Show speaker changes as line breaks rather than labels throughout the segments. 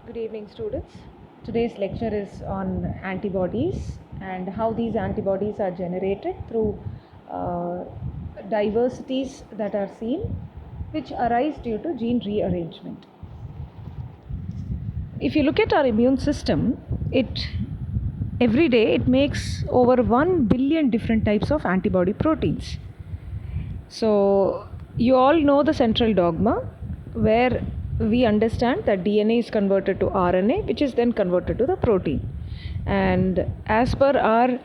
Good evening, students. Today's lecture is on antibodies and how these antibodies are generated through diversities that are seen, which arise due to gene rearrangement. If you look at our immune system, every day it makes over 1 billion different types of antibody proteins. So you all know the central dogma where we understand that DNA is converted to RNA, which is then converted to the protein. And as per our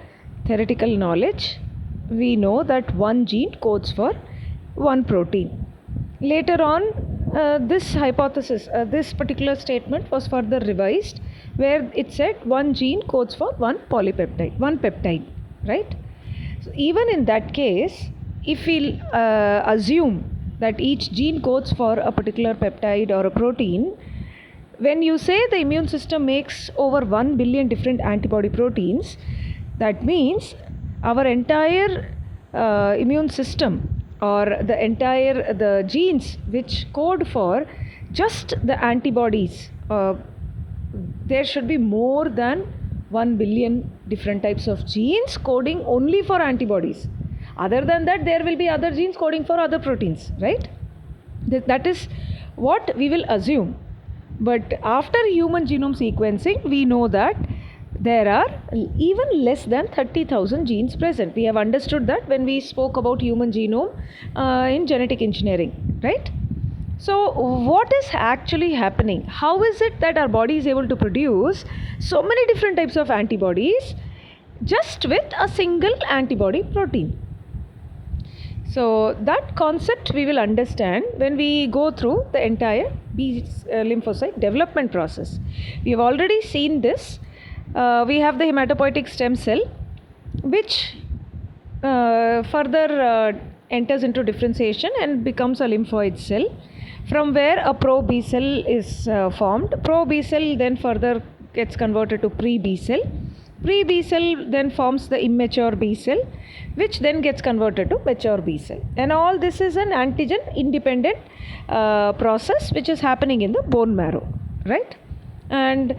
theoretical knowledge, we know that one gene codes for one protein. Later on, this hypothesis, this particular statement was further revised, where it said one gene codes for one polypeptide, one peptide, right? So even in that case, if we assume that each gene codes for a particular peptide or a protein, when you say the immune system makes over 1 billion different antibody proteins, that means our entire immune system or the genes which code for just the antibodies, there should be more than 1 billion different types of genes coding only for antibodies. Other than that, there will be other genes coding for other proteins, right? That is what we will assume. But after human genome sequencing, we know that there are even less than 30,000 genes present. We have understood that when we spoke about human genome in genetic engineering, right? So what is actually happening? How is it that our body is able to produce so many different types of antibodies just with a single antibody protein? So that concept we will understand when we go through the entire B lymphocyte development process. We have already seen this. We have the hematopoietic stem cell, which further enters into differentiation and becomes a lymphoid cell, from where a pro-B cell is formed. Pro-B cell then further gets converted to pre-B cell. Pre-B cell then forms the immature B cell, which then gets converted to mature B cell. And all this is an antigen independent process which is happening in the bone marrow, right? And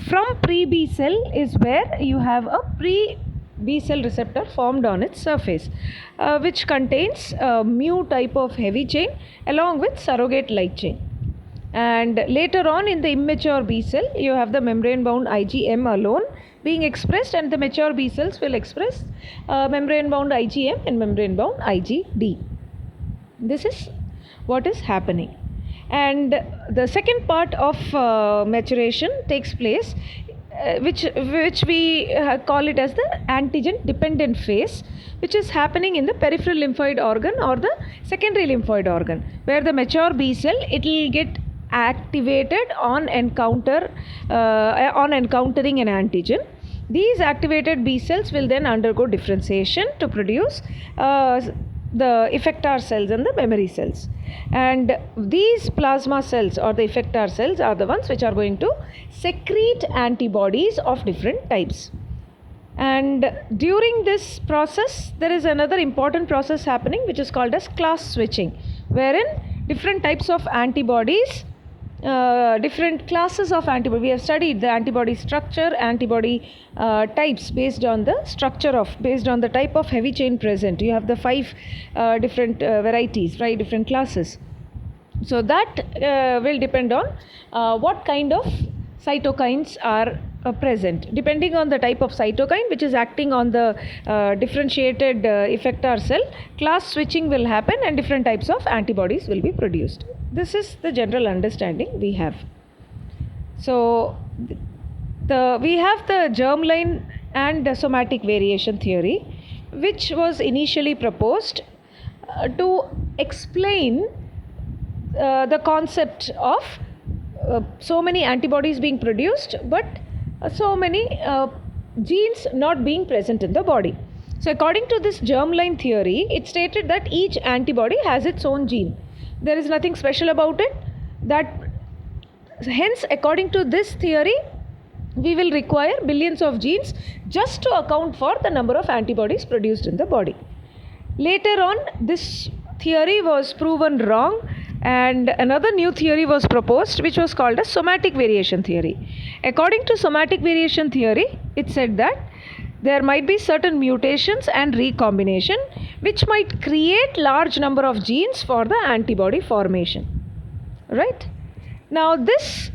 from pre-B cell is where you have a pre-B cell receptor formed on its surface, which contains a mu type of heavy chain along with surrogate light chain. And later on in the immature B cell, you have the membrane bound IgM alone being expressed, and the mature B cells will express membrane bound IgM and membrane bound IgD. This is what is happening. And the second part of maturation takes place, which we call it as the antigen dependent phase, which is happening in the peripheral lymphoid organ or the secondary lymphoid organ, where the mature B cell, it will get activated on encountering an antigen. These activated B cells will then undergo differentiation to produce the effector cells and the memory cells. And these plasma cells or the effector cells are the ones which are going to secrete antibodies of different types. And during this process, there is another important process happening which is called as class switching, wherein different types of antibodies, different classes of antibody. We have studied the antibody structure, antibody types based on the type of heavy chain present. You have the 5 different varieties, 5 different classes. So that will depend on what kind of cytokines are present. Depending on the type of cytokine which is acting on the differentiated effector cell, class switching will happen and different types of antibodies will be produced. This is the general understanding we have. So we have the germline and the somatic variation theory, which was initially proposed to explain the concept of so many antibodies being produced, but so many genes not being present in the body. So according to this germline theory, it stated that each antibody has its own gene. There is nothing special about it. Hence, according to this theory, we will require billions of genes just to account for the number of antibodies produced in the body. Later on, this theory was proven wrong And another new theory was proposed, which was called as somatic variation theory. According to somatic variation theory, it said that there might be certain mutations and recombination which might create large number of genes for the antibody formation. Right? Now this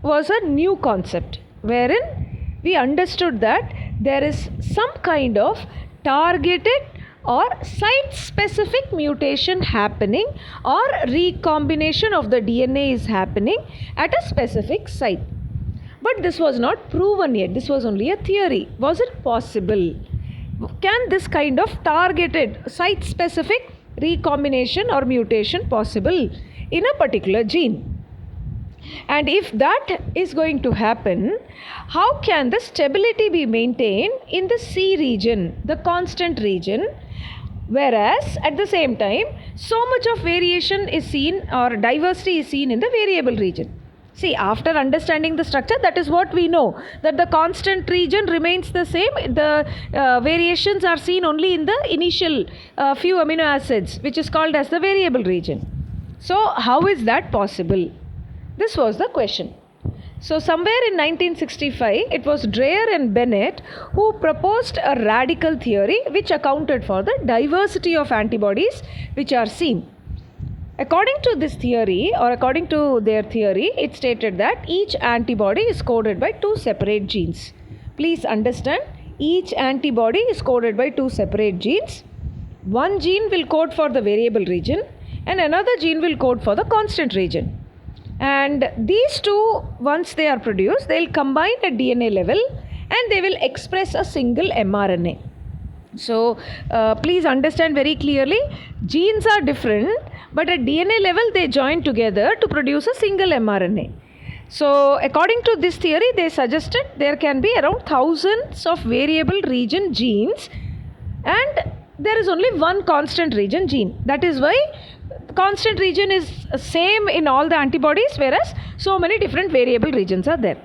was a new concept wherein we understood that there is some kind of targeted or site specific mutation happening or recombination of the DNA is happening at a specific site. But this was not proven yet. This was only a theory. Was it possible? Can this kind of targeted site specific recombination or mutation possible in a particular gene? And if that is going to happen, how can the stability be maintained in the C region, the constant region, whereas at the same time so much of variation is seen or diversity is seen in the variable region? See, after understanding the structure, that is what we know, that the constant region remains the same. The variations are seen only in the initial few amino acids, which is called as the variable region. So how is that possible? This was the question. So somewhere in 1965, it was Dreyer and Bennett who proposed a radical theory which accounted for the diversity of antibodies which are seen. According to this theory, or according to their theory, it stated that each antibody is coded by two separate genes. Please understand, each antibody is coded by two separate genes. One gene will code for the variable region and another gene will code for the constant region. And these two, once they are produced, they will combine at DNA level and they will express a single mRNA. So please understand very clearly, genes are different, but at DNA level they join together to produce a single mRNA. So according to this theory, they suggested there can be around thousands of variable region genes and there is only one constant region gene. That is why constant region is same in all the antibodies, whereas so many different variable regions are there.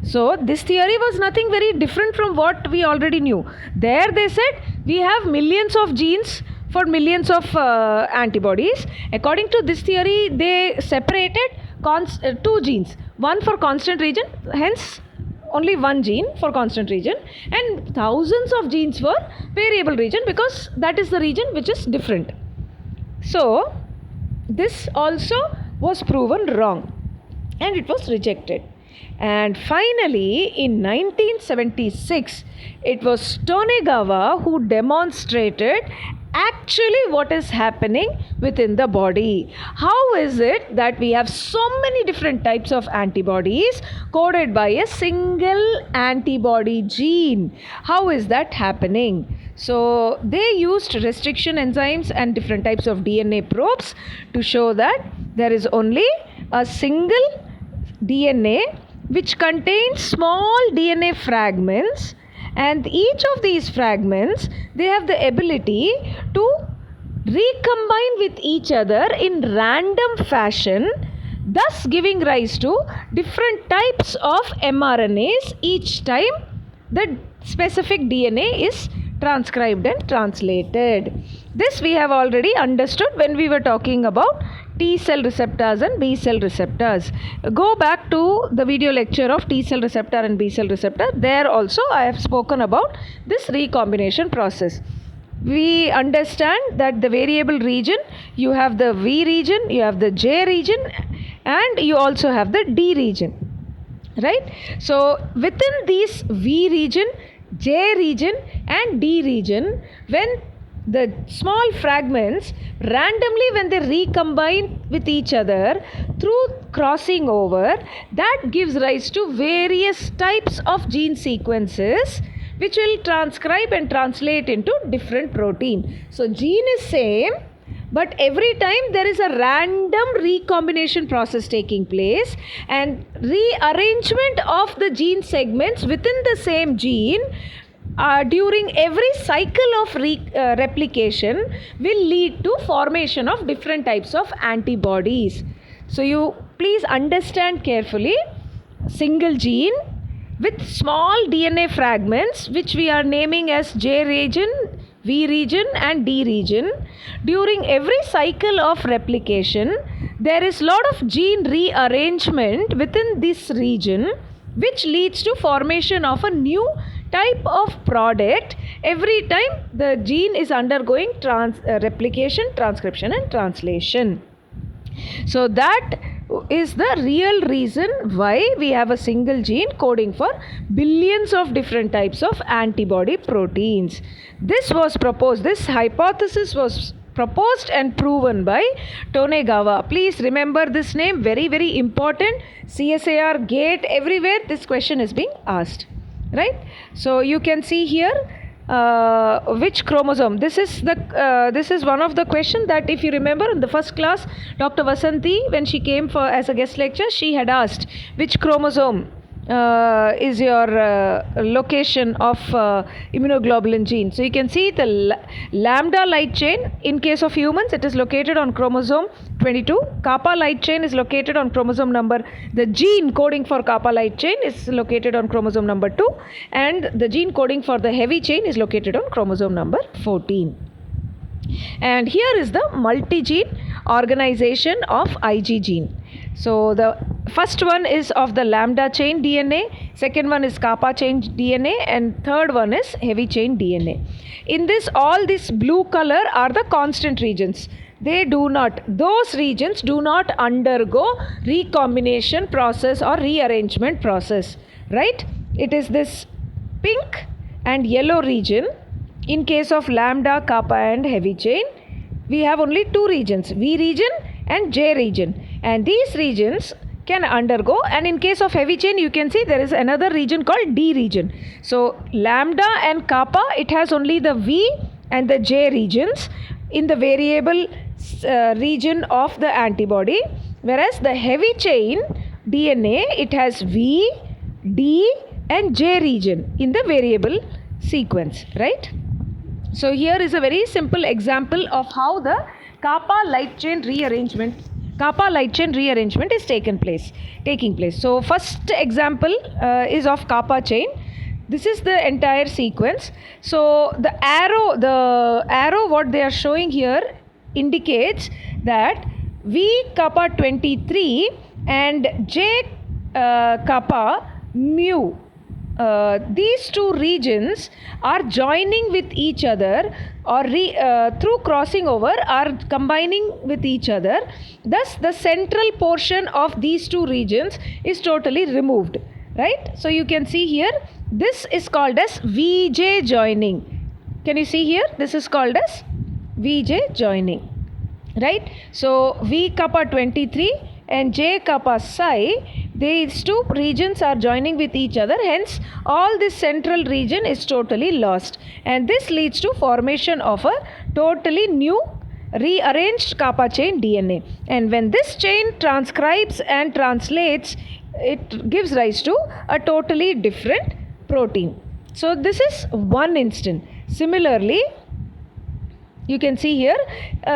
So this theory was nothing very different from what we already knew. There they said we have millions of genes for millions of antibodies. According to this theory, they separated two genes, one for constant region, hence only one gene for constant region, and thousands of genes for variable region, because that is the region which is different. So this also was proven wrong and it was rejected. And finally, in 1976, it was Tonegawa who demonstrated actually what is happening within the body. How is it that we have so many different types of antibodies coded by a single antibody gene? How is that happening? So they used restriction enzymes and different types of DNA probes to show that there is only a single DNA which contains small DNA fragments, and each of these fragments, they have the ability to recombine with each other in random fashion, thus giving rise to different types of mRNAs each time the specific DNA is transcribed and translated. This we have already understood when we were talking about T cell receptors and B cell receptors. Go back to the video lecture of T cell receptor and B cell receptor. There also I have spoken about this recombination process. We understand that the variable region, you have the V region, you have the J region, and you also have the D region. Right? So within these V region, J region and D region, when the small fragments randomly, when they recombine with each other through crossing over, that gives rise to various types of gene sequences which will transcribe and translate into different protein. So gene is same, but every time there is a random recombination process taking place, and rearrangement of the gene segments within the same gene during every cycle of replication will lead to formation of different types of antibodies. So you please understand carefully, single gene with small DNA fragments which we are naming as J region, V region and D region. During every cycle of replication, there is lot of gene rearrangement within this region, which leads to formation of a new type of product every time the gene is undergoing replication, transcription and translation. So that is the real reason why we have a single gene coding for billions of different types of antibody proteins. This hypothesis was proposed and proven by Tonegawa. Please remember this name, very, very important. CSIR, GATE, everywhere this question is being asked, right? So you can see here which chromosome. This is one of the question that, if you remember in the first class, Dr. Vasanthi, when she came for as a guest lecture, she had asked which chromosome is your location of immunoglobulin gene. So you can see the lambda light chain, in case of humans it is located on chromosome 22. Kappa light chain is located on chromosome number, the gene coding for kappa light chain is located on chromosome number 2, and the gene coding for the heavy chain is located on chromosome number 14. And here is the multi-gene organization of Ig gene. So the first one is of the lambda chain DNA, second one is kappa chain DNA, and third one is heavy chain DNA. In this, all this blue color are the constant regions. Those regions do not undergo recombination process or rearrangement process, right? It is this pink and yellow region. In case of lambda, kappa and heavy chain, we have only two regions, V region and J region, and these regions can undergo, and in case of heavy chain you can see there is another region called D region. So lambda and kappa, it has only the V and the J regions in the variable region of the antibody, whereas the heavy chain DNA, it has V, D and J region in the variable sequence, right? So here is a very simple example of how the kappa light chain rearrangement is taking place. So first example is of kappa chain. This is the entire sequence. So the arrow what they are showing here indicates that V kappa 23 and J kappa mu, these two regions are joining with each other, or through crossing over are combining with each other. Thus the central portion of these two regions is totally removed, right? So you can see here, this is called as VJ joining. Can you see here? This is called as VJ joining, right? So V kappa 23 and J kappa psi, these two regions are joining with each other, hence all this central region is totally lost, and this leads to formation of a totally new rearranged kappa chain DNA. And when this chain transcribes and translates, it gives rise to a totally different protein. So this is one instant. Similarly, you can see here,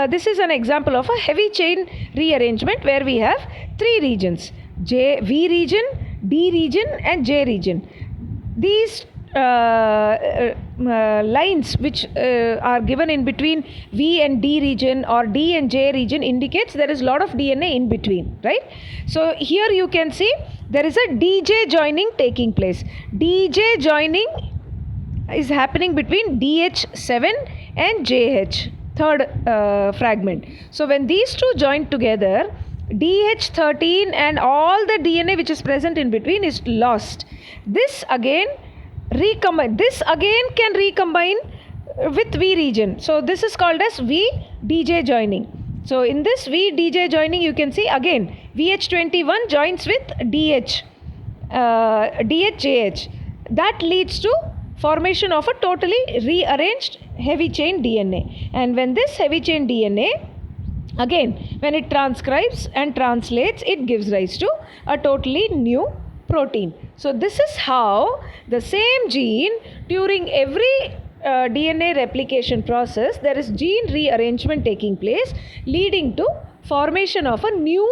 this is an example of a heavy chain rearrangement where we have three regions, V region, D region and J region. These lines which are given in between V and D region or D and J region indicates there is a lot of DNA in between, right? So here you can see there is a DJ joining taking place. DJ joining is happening between DH7 and JH, third fragment. So when these two join together, DH13 and all the DNA which is present in between is lost. This again can recombine with V region. So this is called as V DJ joining. So in this V DJ joining, you can see again VH21 joins with DHJH. That leads to formation of a totally rearranged heavy chain DNA. And when this heavy chain DNA, again when it transcribes and translates, it gives rise to a totally new protein. So this is how the same gene, during every DNA replication process, there is gene rearrangement taking place, leading to formation of a new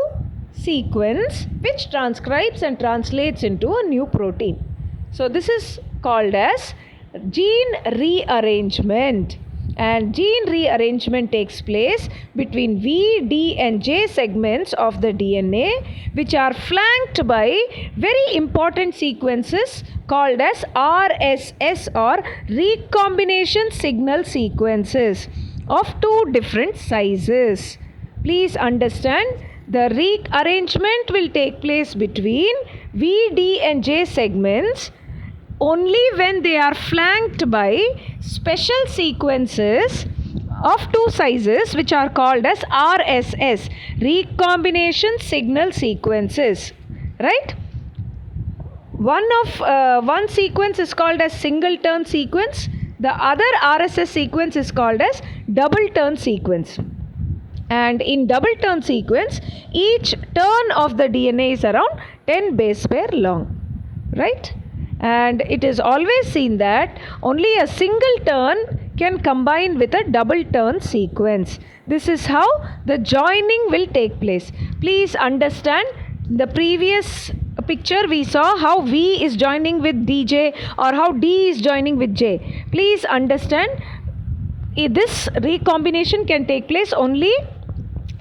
sequence which transcribes and translates into a new protein. So this is called as gene rearrangement. and gene rearrangement takes place between V, D and J segments of the DNA, which are flanked by very important sequences called as RSS or recombination signal sequences of two different sizes. Please understand, the rearrangement will take place between V, D and J segments only when they are flanked by special sequences of two sizes which are called as RSS, recombination signal sequences, right? One sequence is called as single turn sequence, the other RSS sequence is called as double turn sequence. And in double turn sequence, each turn of the DNA is around 10 base pair long, right? And it is always seen that only a single turn can combine with a double turn sequence. This is how the joining will take place. Please understand, the previous picture we saw how V is joining with DJ or how D is joining with J. Please understand, this recombination can take place only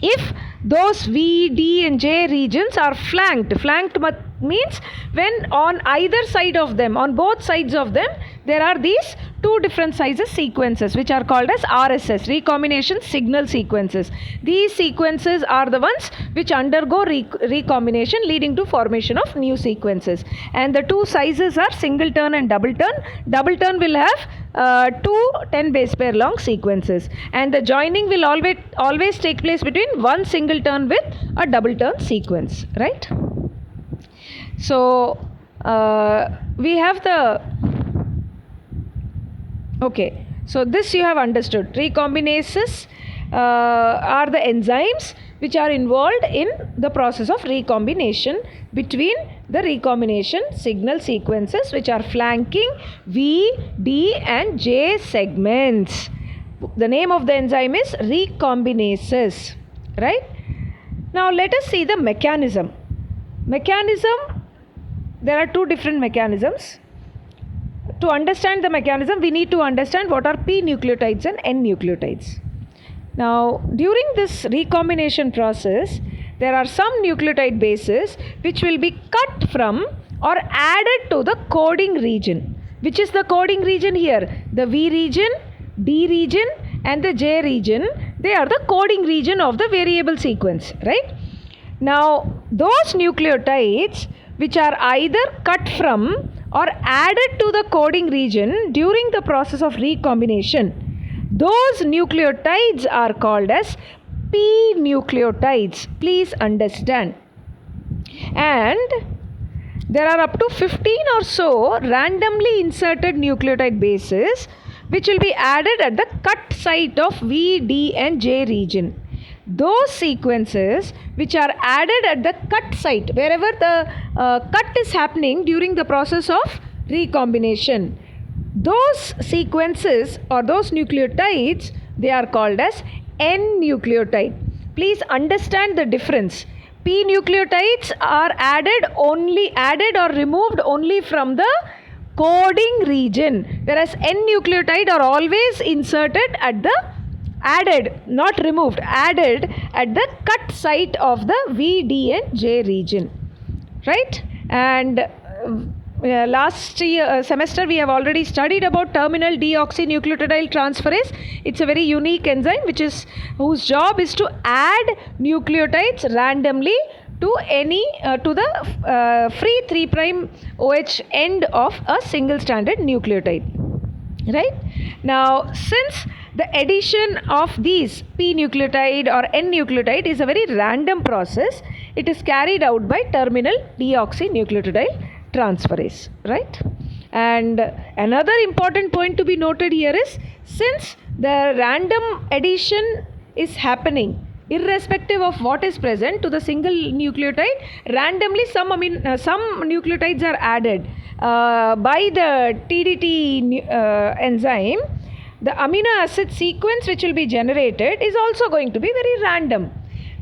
if those V, D and J regions are flanked. Flanked means when on either side of them, on both sides of them, there are these two different sizes sequences which are called as RSS, recombination signal sequences. These sequences are the ones which undergo recombination, leading to formation of new sequences. And the two sizes are single turn and double turn. Double turn will have two 10 base pair long sequences, and the joining will always take place between one single turn with a double turn sequence, right? So we have the okay, so this you have understood. Recombinases are the enzymes which are involved in the process of recombination between the recombination signal sequences which are flanking V, D and J segments. The name of the enzyme is recombinases, right? Now let us see the mechanism. There are two different mechanisms. To understand the mechanism, we need to understand what are P nucleotides and N nucleotides. Now, during this recombination process, there are some nucleotide bases which will be cut from or added to the coding region. Which is the coding region here? The V region, D region and the J region. They are the coding region of the variable sequence, right? Now, those nucleotides which are either cut from or added to the coding region during the process of recombination, those nucleotides are called as P nucleotides. Please understand. And there are up to 15 or so randomly inserted nucleotide bases which will be added at the cut site of V, D and J region. Those sequences which are added at the cut site, wherever the cut is happening during the process of recombination, those sequences or those nucleotides, they are called as N nucleotide. Please understand the difference. P nucleotides are added or removed only from the coding region, whereas N nucleotide are always inserted at the added at the cut site of the V, D and J region, right? And last semester we have already studied about terminal deoxynucleotidyl transferase. It's a very unique enzyme whose job is to add nucleotides randomly to the free 3' OH end of a single stranded nucleotide, right? Now, since the addition of these P nucleotide or N nucleotide is a very random process, it is carried out by terminal deoxynucleotidyl transferase, right? And another important point to be noted here is, since the random addition is happening irrespective of what is present to the single nucleotide, randomly some nucleotides are added by the TDT enzyme. The amino acid sequence which will be generated is also going to be very random.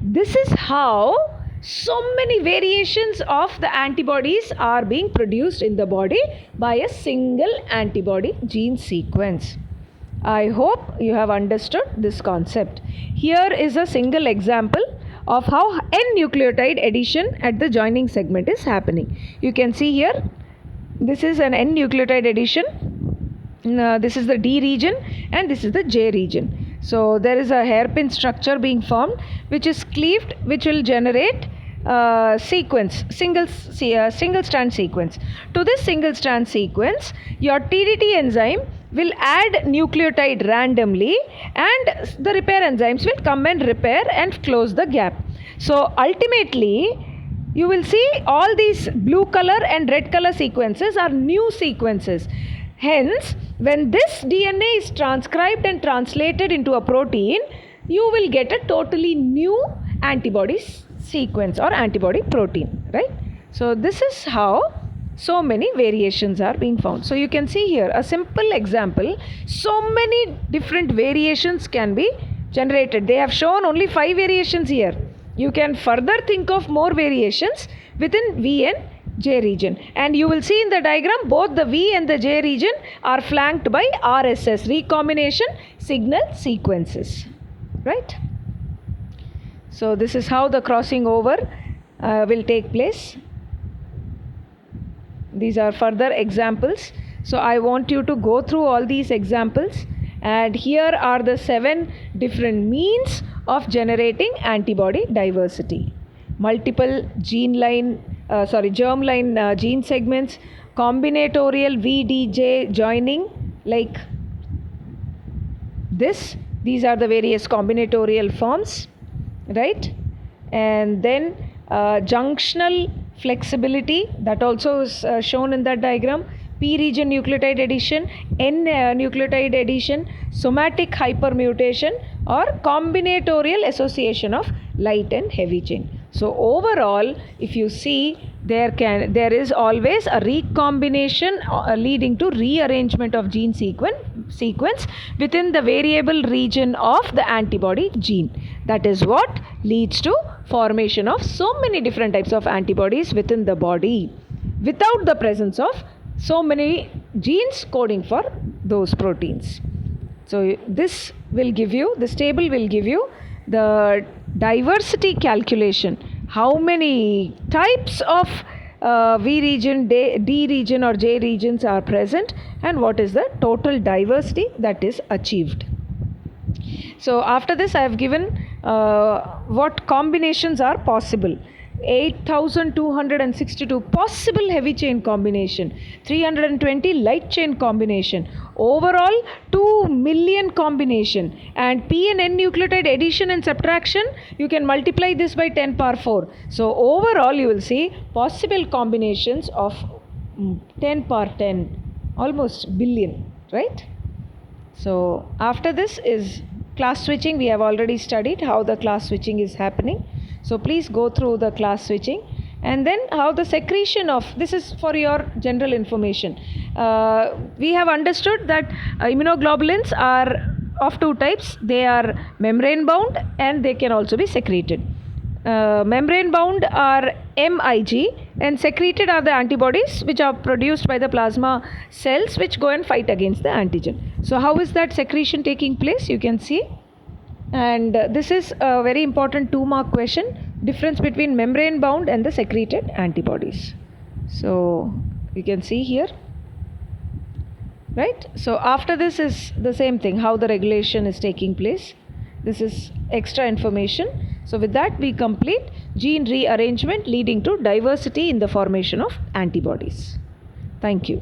This is how so many variations of the antibodies are being produced in the body by a single antibody gene sequence, I hope you have understood this concept. Here is a single example of how N nucleotide addition at the joining segment is happening. You can see here, this is an N nucleotide addition. This is the D region and this is the J region. So there is a hairpin structure being formed which is cleaved, which will generate sequence, single strand sequence. To this single strand sequence, your TDT enzyme will add nucleotide randomly and the repair enzymes will come and repair and close the gap. So ultimately, you will see all these blue color and red color sequences are new sequences. Hence, when this DNA is transcribed and translated into a protein, you will get a totally new antibody sequence or antibody protein, right? So this is how so many variations are being found. So you can see here a simple example. So many different variations can be generated. They have shown only 5 variations here. You can further think of more variations within V and J region, and you will see in the diagram both the V and the J region are flanked by RSS, recombination signal sequences, right? So this is how the crossing over will take place. These are further examples. So I want you to go through all these examples, and here are the 7 different means of generating antibody diversity. Multiple germline gene segments, combinatorial VDJ joining like this. These are the various combinatorial forms, right? And then junctional flexibility, that also is shown in that diagram. P region nucleotide addition, N nucleotide addition, somatic hypermutation, or combinatorial association of light and heavy chain. So overall, if you see, there is always a recombination leading to rearrangement of gene sequence within the variable region of the antibody gene. That is what leads to formation of so many different types of antibodies within the body without the presence of so many genes coding for those proteins. So this table will give you the diversity calculation, how many types of V region, D region or J regions are present, and what is the total diversity that is achieved. So after this, I have given what combinations are possible. 8,262 possible heavy chain combination, 320 light chain combination, overall 2 million combination, and P and N nucleotide addition and subtraction, you can multiply this by 10 power 4. So overall you will see possible combinations of 10 power 10, almost billion, right? So after this is class switching. We have already studied how the class switching is happening. So please go through the class switching, and then how the secretion of, this is for your general information. We have understood that immunoglobulins are of 2 types. They are membrane bound and they can also be secreted. Membrane bound are MIG, and secreted are the antibodies which are produced by the plasma cells which go and fight against the antigen. So how is that secretion taking place? You can see. And this is a very important 2-mark question, difference between membrane bound and the secreted antibodies. So you can see here, right? So after this is the same thing, how the regulation is taking place. This is extra information. So with that we complete gene rearrangement leading to diversity in the formation of antibodies. Thank you.